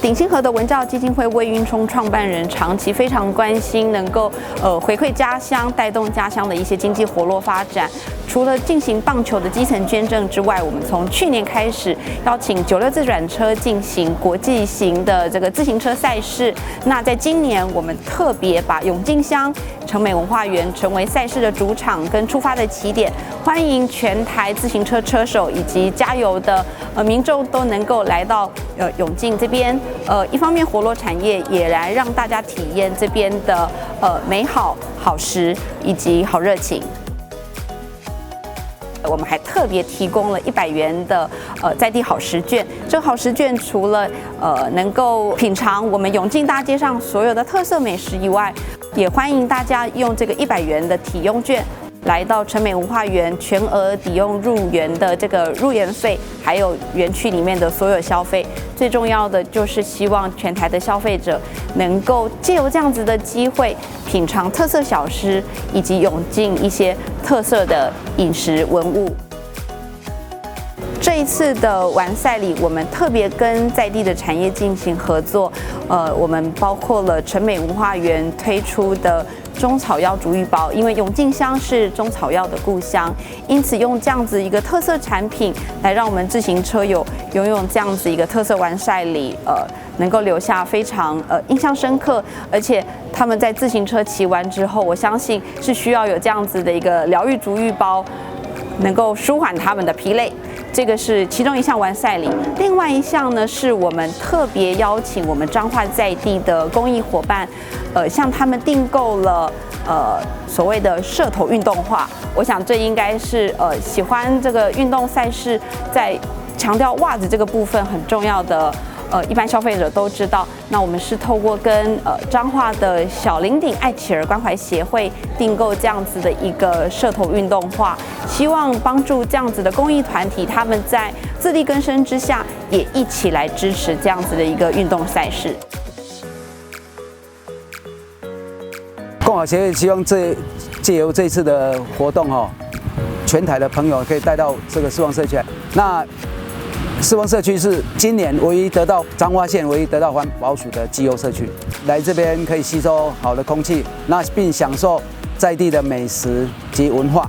鼎新和的文教基金会魏云冲创办人长期非常关心能够回馈家乡、带动家乡的一些经济活络发展。除了进行棒球的基层捐赠之外，我们从去年开始邀请96自转车进行国际型的这个自行车赛事。那在今年，我们特别把永靖乡成美文化园成为赛事的主场跟出发的起点，欢迎全台自行车车手以及加油的民众都能够来到永靖这边。一方面活络产业，也来让大家体验这边的美好、好食以及好热情。我们还特别提供了100元的在地好食券。这个好食券除了能够品尝我们永靖大街上所有的特色美食以外，也欢迎大家用这个100元的体用券来到成美文化园，全额抵用入园的这个入园费，还有园区里面的所有消费。最重要的就是希望全台的消费者能够借由这样子的机会，品尝特色小吃，以及永靖一些特色的饮食文物。这一次的完赛里，我们特别跟在地的产业进行合作，我们包括了成美文化园推出的中草药竹芋包，因为永靖乡是中草药的故乡，因此用这样子一个特色产品来让我们自行车友拥有这样子一个特色完赛礼，能够留下非常印象深刻，而且他们在自行车骑完之后，我相信是需要有这样子的一个疗愈竹芋包，能够舒缓他们的疲累。这个是其中一项完赛礼，另外一项呢是我们特别邀请我们彰化在地的公益伙伴，向他们订购了所谓的社头运动化。我想这应该是喜欢这个运动赛事，在强调袜子这个部分很重要的。一般消费者都知道，那我们是透过跟彰化的小林顶爱企儿关怀协会订购这样子的一个社头运动化，希望帮助这样子的公益团体，他们在自力更生之下，也一起来支持这样子的一个运动赛事。共好协会希望借由这次的活动全台的朋友可以带到这个四望社区来。那四望社区是今年彰化县唯一得到环保署的绩优社区，来这边可以吸收好的空气，那并享受在地的美食及文化。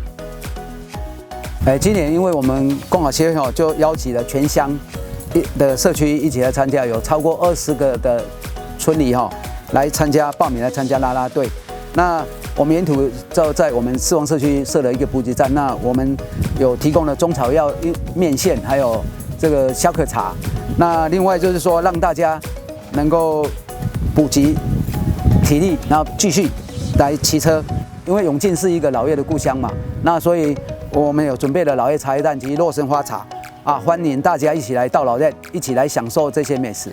今年因为我们共好协会就邀请了全乡的社区一起来参加，有超过20个的村里来报名来参加啦啦队。那我们沿途在我们四望社区设了一个补给站，那我们有提供了中草药面线，还有这个消渴茶。那另外就是说，让大家能够补给体力，然后继续来骑车。因为永靖是一个老叶的故乡嘛，那所以我们有准备了老叶茶叶蛋及洛神花茶欢迎大家一起来到老叶，一起来享受这些美食。